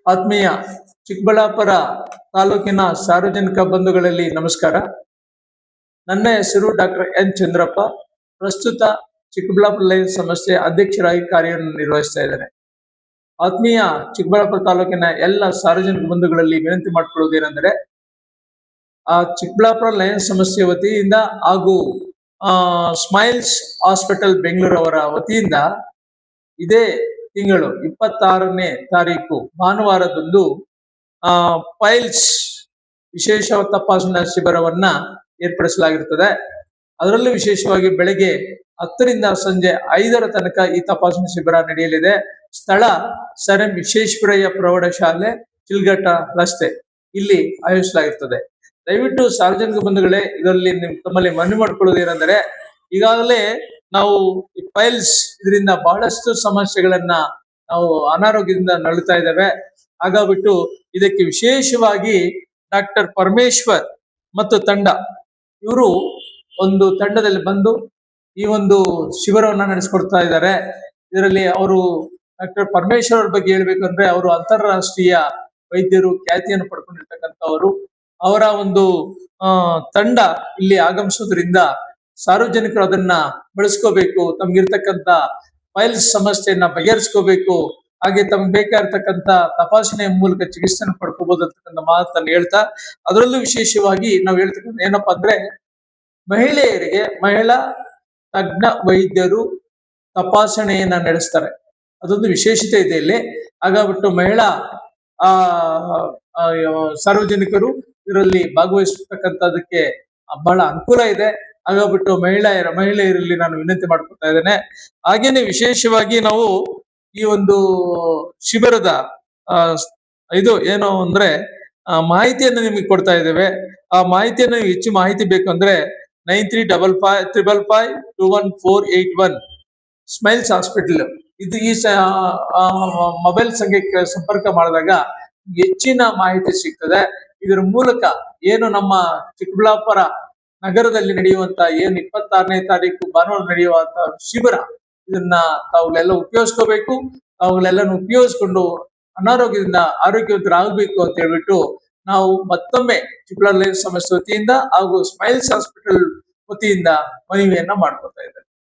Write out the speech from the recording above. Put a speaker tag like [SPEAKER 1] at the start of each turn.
[SPEAKER 1] ಆತ್ಮೀಯ ಚಿಕ್ಕಬಳ್ಳಾಪುರ ತಾಲೂಕಿನ ಸಾರ್ವಜನಿಕ ಬಂಧುಗಳಲ್ಲಿ ನಮಸ್ಕಾರ. ನನ್ನ ಹೆಸರು ಡಾಕ್ಟರ್ ಎನ್ ಚಂದ್ರಪ್ಪ. ಪ್ರಸ್ತುತ ಚಿಕ್ಕಬಳ್ಳಾಪುರ ಲಯನ್ಸ್ ಸಂಸ್ಥೆ ಅಧ್ಯಕ್ಷರಾಗಿ ಕಾರ್ಯನಿರ್ವಹಿಸ್ತಾ ಇದ್ದೇನೆ. ಆತ್ಮೀಯ ಚಿಕ್ಕಬಳ್ಳಾಪುರ ತಾಲೂಕಿನ ಎಲ್ಲ ಸಾರ್ವಜನಿಕ ಬಂಧುಗಳಲ್ಲಿ ವಿನಂತಿ ಮಾಡಿಕೊಳ್ಳುವುದೇನೆಂದರೆ, ಚಿಕ್ಕಬಳ್ಳಾಪುರ ಲಯನ್ಸ್ ಸಂಸ್ಥೆ ವತಿಯಿಂದ ಹಾಗೂ ಸ್ಮೈಲ್ಸ್ ಹಾಸ್ಪಿಟಲ್ ಬೆಂಗಳೂರು ಅವರ ವತಿಯಿಂದ ಇದೇ ತಿಂಗಳು 26ನೇ ತಾರೀಕು ಭಾನುವಾರದಂದು ಪೈಲ್ಸ್ ವಿಶೇಷ ತಪಾಸಣಾ ಶಿಬಿರವನ್ನ ಏರ್ಪಡಿಸಲಾಗಿರುತ್ತದೆ. ಅದರಲ್ಲೂ ವಿಶೇಷವಾಗಿ ಬೆಳಗ್ಗೆ 10ರಿಂದ ಸಂಜೆ 5ರ ತನಕ ಈ ತಪಾಸಣಾ ಶಿಬಿರ ನಡೆಯಲಿದೆ. ಸ್ಥಳ ಸರ್ ಎಂ ವಿಶ್ವೇಶ್ವರಯ್ಯ ಪ್ರೌಢಶಾಲೆ, ಚಿಲ್ಗಟ್ಟ ರಸ್ತೆ, ಇಲ್ಲಿ ಆಯೋಜಿಸಲಾಗಿರ್ತದೆ. ದಯವಿಟ್ಟು ಸಾರ್ವಜನಿಕ ಬಂಧುಗಳೇ, ಇದರಲ್ಲಿ ತಮ್ಮಲ್ಲಿ ಮನವಿ ಮಾಡಿಕೊಳ್ಳುವುದು ಏನೆಂದರೆ, ಈಗಾಗಲೇ ನಾವು ಈ ಪೈಲ್ಸ್ ಇದರಿಂದ ಬಹಳಷ್ಟು ಸಮಸ್ಯೆಗಳನ್ನ ನಾವು ಅನಾರೋಗ್ಯದಿಂದ ನರಳುತ್ತಾ ಇದ್ದೇವೆ. ಹಾಗಾಗ್ಬಿಟ್ಟು ಇದಕ್ಕೆ ವಿಶೇಷವಾಗಿ ಡಾಕ್ಟರ್ ಪರಮೇಶ್ವರ್ ಮತ್ತು ತಂಡ, ಇವರು ಒಂದು ತಂಡದಲ್ಲಿ ಬಂದು ಈ ಒಂದು ಶಿಬಿರವನ್ನ ನಡೆಸಿಕೊಡ್ತಾ ಇದ್ದಾರೆ. ಇದರಲ್ಲಿ ಅವರು ಡಾಕ್ಟರ್ ಪರಮೇಶ್ವರ್ ಅವ್ರ ಬಗ್ಗೆ ಹೇಳ್ಬೇಕಂದ್ರೆ, ಅವರು ಅಂತಾರಾಷ್ಟ್ರೀಯ ವೈದ್ಯರು, ಖ್ಯಾತಿಯನ್ನು ಪಡ್ಕೊಂಡಿರ್ತಕ್ಕಂಥವರು. ಅವರ ಒಂದು ತಂಡ ಇಲ್ಲಿ ಆಗಮಿಸೋದ್ರಿಂದ ಸಾರ್ವಜನಿಕರು ಅದನ್ನ ಬಳಸ್ಕೋಬೇಕು, ತಮ್ಗಿರ್ತಕ್ಕಂಥ ಪೈಲ್ಸ್ ಸಮಸ್ಯೆಯನ್ನ ಬಗೆಹರಿಸ್ಕೋಬೇಕು, ಹಾಗೆ ತಮ್ಗೆ ಬೇಕಾಗಿರ್ತಕ್ಕಂಥ ತಪಾಸಣೆಯ ಮೂಲಕ ಚಿಕಿತ್ಸೆಯನ್ನು ಪಡ್ಕೋಬಹುದು ಅಂತಕ್ಕಂಥ ಮಾತನ್ನು ಹೇಳ್ತಾ, ಅದರಲ್ಲೂ ವಿಶೇಷವಾಗಿ ನಾವು ಹೇಳ್ತಕ್ಕಂಥ ಏನಪ್ಪಾ ಅಂದ್ರೆ, ಮಹಿಳೆಯರಿಗೆ ಮಹಿಳಾ ತಜ್ಞ ವೈದ್ಯರು ತಪಾಸಣೆಯನ್ನ ನಡೆಸ್ತಾರೆ. ಅದೊಂದು ವಿಶೇಷತೆ ಇದೆ ಇಲ್ಲಿ. ಹಾಗಾಗ್ಬಿಟ್ಟು ಮಹಿಳಾ ಸಾರ್ವಜನಿಕರು ಇದರಲ್ಲಿ ಭಾಗವಹಿಸತಕ್ಕಂಥದಕ್ಕೆ ಬಹಳ ಅನುಕೂಲ ಇದೆ. ಹಾಗಾಗ್ಬಿಟ್ಟು ಮಹಿಳೆಯರಲ್ಲಿ ನಾನು ವಿನಂತಿ ಮಾಡ್ಕೊತಾ ಇದ್ದೇನೆ. ಹಾಗೇನೆ ವಿಶೇಷವಾಗಿ ನಾವು ಈ ಒಂದು ಶಿಬಿರದ ಇದು ಏನು ಅಂದ್ರೆ ಮಾಹಿತಿಯನ್ನು ನಿಮಗೆ ಕೊಡ್ತಾ ಇದ್ದೇವೆ. ಆ ಮಾಹಿತಿಯನ್ನು ಹೆಚ್ಚು ಮಾಹಿತಿ ಬೇಕು ಅಂದ್ರೆ 9355552141 ಸ್ಮೈಲ್ಸ್ ಹಾಸ್ಪಿಟಲ್, ಇದು ಈ ಮೊಬೈಲ್ ಸಂಖ್ಯೆಗೆ ಸಂಪರ್ಕ ಮಾಡಿದಾಗ ಹೆಚ್ಚಿನ ಮಾಹಿತಿ ಸಿಗ್ತದೆ. ಇದರ ಮೂಲಕ ಏನು ನಮ್ಮ ಚಿಕ್ಕಬಳ್ಳಾಪುರ ನಗರದಲ್ಲಿ ನಡೆಯುವಂತ ಏನು 26ನೇ ತಾರೀಕು ಭಾನುವಾರ ನಡೆಯುವಂತ ಶಿಬಿರ, ಇದನ್ನ ತಾವುಗಳೆಲ್ಲ ಉಪಯೋಗಿಸ್ಕೋಬೇಕು. ತಾವುಗಳೆಲ್ಲನೂ ಉಪಯೋಗಿಸ್ಕೊಂಡು ಅನಾರೋಗ್ಯದಿಂದ ಆರೋಗ್ಯವಂತರಾಗಬೇಕು ಅಂತ ಹೇಳ್ಬಿಟ್ಟು ನಾವು ಮತ್ತೊಮ್ಮೆ ಚಿಕ್ಕಬಳ್ಳಾಪುರ ಲಯನ್ಸ್ ಸಂಸ್ಥೆ ವತಿಯಿಂದ ಹಾಗೂ ಸ್ಮೈಲ್ಸ್ ಹಾಸ್ಪಿಟಲ್ ವತಿಯಿಂದ ಮನವಿಯನ್ನ ಮಾಡ್ಕೊತಾ ಇದ್ದೇವೆ.